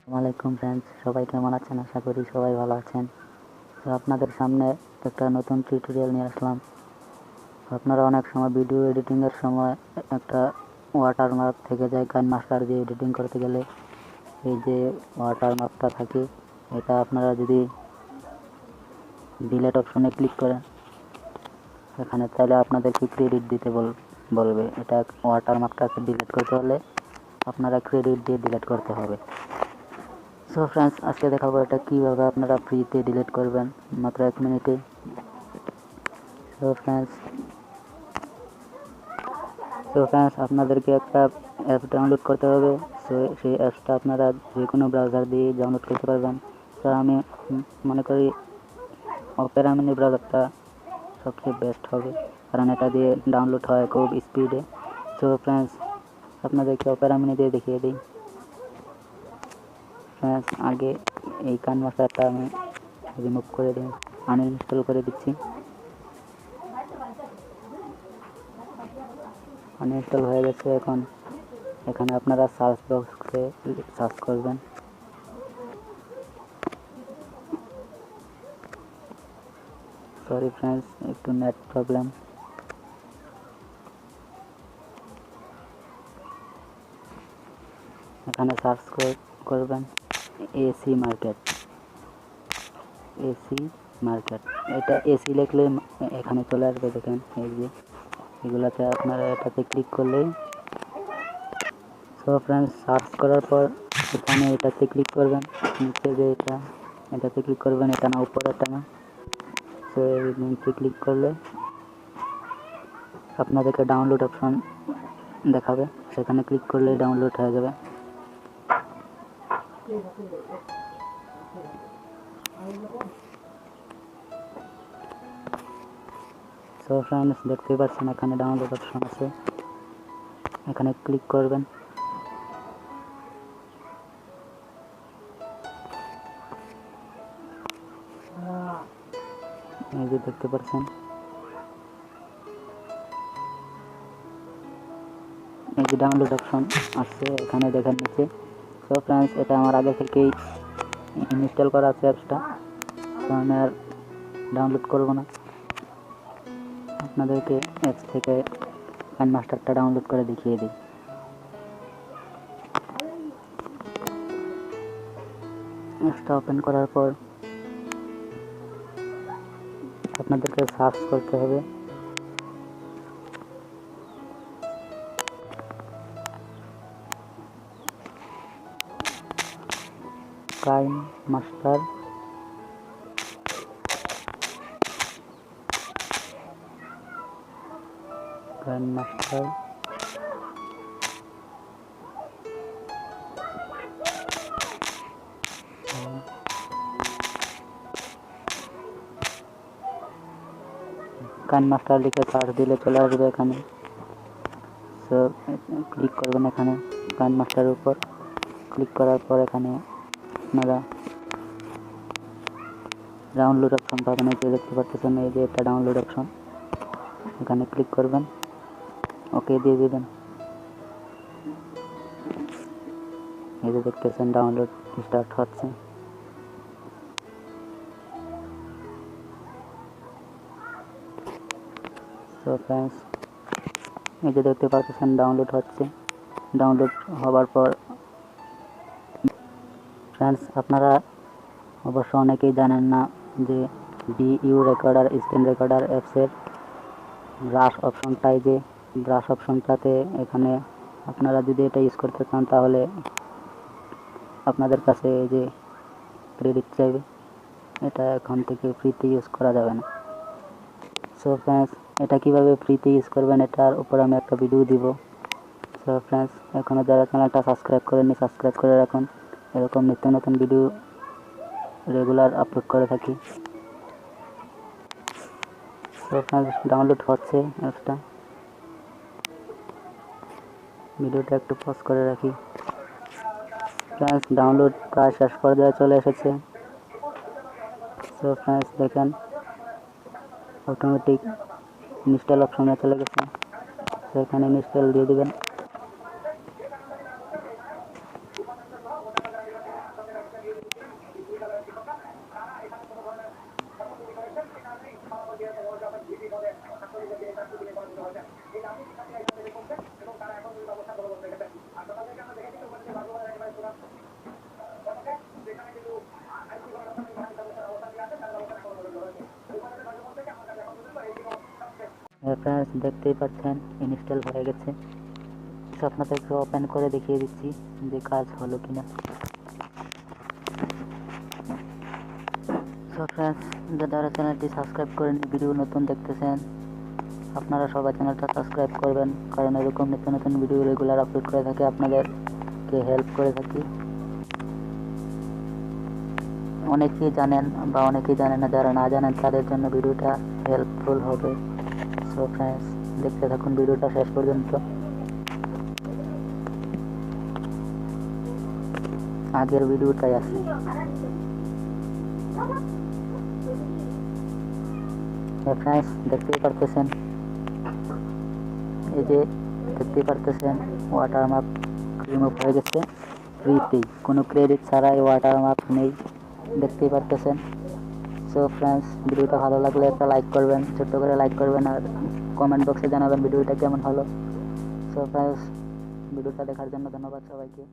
আসসালামাইকুম ফ্রেন্ডস, সবাই কেমন আছেন? আশা করি সবাই ভালো আছেন। তো আপনাদের সামনে একটা নতুন টিউটোরিয়াল নিয়ে আসলাম। আপনারা অনেক সময় ভিডিও এডিটিংয়ের সময় একটা ওয়াটারমার্ক থেকে যায়, কাইনমাস্টার দিয়ে এডিটিং করতে গেলে এই যে ওয়াটারমার্কটা থাকে, এটা আপনারা যদি ডিলেট অপশনে ক্লিক করেন এখানে, তাহলে আপনাদেরকে ক্রেডিট দিতে বলবে। এটা ওয়াটারমার্কটাকে ডিলিট করতে হলে আপনারা ক্রেডিট দিয়ে ডিলিট করতে হবে। সো ফ্রেন্ডস, আজকে দেখাবো এটা কীভাবে আপনারা ফ্রিতে ডিলিট করবেন মাত্র 1 মিনিটে। সো ফ্রেন্ডস আপনাদেরকে একটা অ্যাপ ডাউনলোড করতে হবে। সো সেই অ্যাপসটা আপনারা যে কোনো ব্রাউজার দিয়ে ডাউনলোড করতে পারবেন। তো আমি মনে করি অপেরা মিনি ব্রাউজারটা সবচেয়ে বেস্ট হবে, কারণ এটা দিয়ে ডাউনলোড হয় খুব স্পিডে। সো ফ্রেন্ডস, আপনাদেরকে অপেরা মিনি দিয়ে দেখিয়ে দিই। ফ্রেন্ডস, আগে এই কাইনমাস্টারটা আমি রিমুভ করে দিই, আনইনস্টল করে দিচ্ছি। আনইনস্টল হয়ে গেছে। এখন এখানে আপনারা সার্চ বক্সে সার্চ করবেন। সরি ফ্রেন্ডস, একটু নেট প্রবলেম। এখানে সার্চ করবেন এসি মার্কেট। এটা এসি লিখলে এখানে চলে আসবে। দেখেন এই যে এগুলাতে আপনারা এটাতে ক্লিক করলেই। সো ফ্রেন্ডস, সার্চ করার পর এখানে এটাতে ক্লিক করবেন, নিচে যে এটাতে ক্লিক করবেন, এটা না উপরেরটা না। সো এই লিঙ্কে ক্লিক করলে আপনাদেরকে ডাউনলোড অপশন দেখাবে, সেখানে ক্লিক করলে ডাউনলোড হয়ে যাবে। সো ফ্রেন্ডস, দেখতেই পাচ্ছেন এখানে ডাউনলোড অপশন আছে, এখানে ক্লিক করবেন। এই যে দেখতে পাচ্ছেন, এই যে ডাউনলোড অপশন আছে এখানে দেখেন নিচে। সো ফ্রেন্ডস, এটা আমার আগে থেকেই ইনস্টল করা আছে অ্যাপসটা, তো আমি আর ডাউনলোড করব না। আপনাদেরকে অ্যাপস থেকে কাইনমাস্টারটা ডাউনলোড করে দেখিয়ে দিই। অ্যাপসটা ওপেন করার পর আপনাদেরকে সার্চ করতে হবে কাইনমাস্টার। কাইনমাস্টার কাইনমাস্টার লিখে সার্চ দিলে চলে আসবে এখানে। সো ক্লিক করবেন এখানে কাইনমাস্টারের উপর। ক্লিক করার পর এখানে আপনারা ডাউনলোড অপশন পাবেন। এই যে দেখতে পাচ্ছেন, এই যে এটা ডাউনলোড অপশন, এখানে ক্লিক করবেন, ওকে দিয়ে দেবেন। এই যে দেখতেছেন ডাউনলোড স্টার্ট হচ্ছে। সো ফ্রেন্ডস, এই যে দেখতে পাচ্ছেন ডাউনলোড হচ্ছে। ডাউনলোড হওয়ার পর ফ্রেন্ডস, আপনারা অবশ্য অনেকেই জানেন না যে ভিউ রেকর্ডার, স্ক্রিন রেকর্ডার অ্যাপসের ব্রাশ অপশনটাই, যে ব্রাশ অপশনটাতে এখানে আপনারা যদি এটা ইউজ করতে চান তাহলে আপনাদের কাছে এই যে ক্রেডিট চাইবে, এটা এখন থেকে ফ্রিতে ইউজ করা যাবে না। সো ফ্রেন্ডস, এটা কিভাবে ফ্রিতে ইউজ করবেন এটার উপর আমি একটা ভিডিও দিব। সো ফ্রেন্ডস, এখনও যারা চ্যানেলটা সাবস্ক্রাইব করেননি সাবস্ক্রাইব করে রাখুন, এরকম নিত্য নতুন ভিডিও রেগুলার আপলোড করে থাকি। তো ফ্রেন্ডস, ডাউনলোড হচ্ছে অ্যাপসটা। ভিডিওটা একটু পজ করে রাখি। ফ্রেন্ডস, ডাউনলোড প্রায় শেষ পর্যায়ে চলে এসেছে। সো ফ্রেন্ডস, দেখেন অটোমেটিক ইনস্টল অপশনে চলে গেছে। তো এখানে ইনস্টল দিয়ে দেবেন। ফ্রেন্ডস দেখতেই পাচ্ছেন ইনস্টল হয়ে গেছে। আপনাদেরকে ওপেন করে দেখিয়ে দিচ্ছি যে কাজ হলো কিনা। সো ফ্রেন্ডস, যারা চ্যানেলটি সাবস্ক্রাইব করেন, ভিডিও নতুন দেখতেছেন, আপনারা সবাই চ্যানেলটা সাবস্ক্রাইব করবেন, কারণ এরকম নিত্য নতুন ভিডিও রেগুলার আপলোড করে থাকি, আপনাদেরকে হেল্প করে থাকি। অনেকেই জানেন বা অনেকেই জানেন না, যারা না জানেন তাদের জন্য ভিডিওটা হেল্পফুল হবে। সো ফ্রেন্ডস, দেখতে থাকুন ভিডিওটা শেষ পর্যন্ত। আগের ভিডিওটাই আছে। ফ্রেন্ডস দেখতেই পারতেছেন, এই যে দেখতেই পারতেছেন ওয়াটারমার্ক রিমুভ হয়ে গেছে ফ্রিতেই, কোনো ক্রেডিট ছাড়াই ওয়াটারমার্ক নেই, দেখতেই পারতেছেন। সো ফ্রেন্ডস, ভিডিওটা ভালো লাগলে একটা লাইক করবেন, ছোট্ট করে লাইক করবেন, আর কমেন্ট বক্সে জানাবেন ভিডিওটা কেমন হলো। সো ফ্রেন্ডস, ভিডিওটা দেখার জন্য ধন্যবাদ সবাইকে।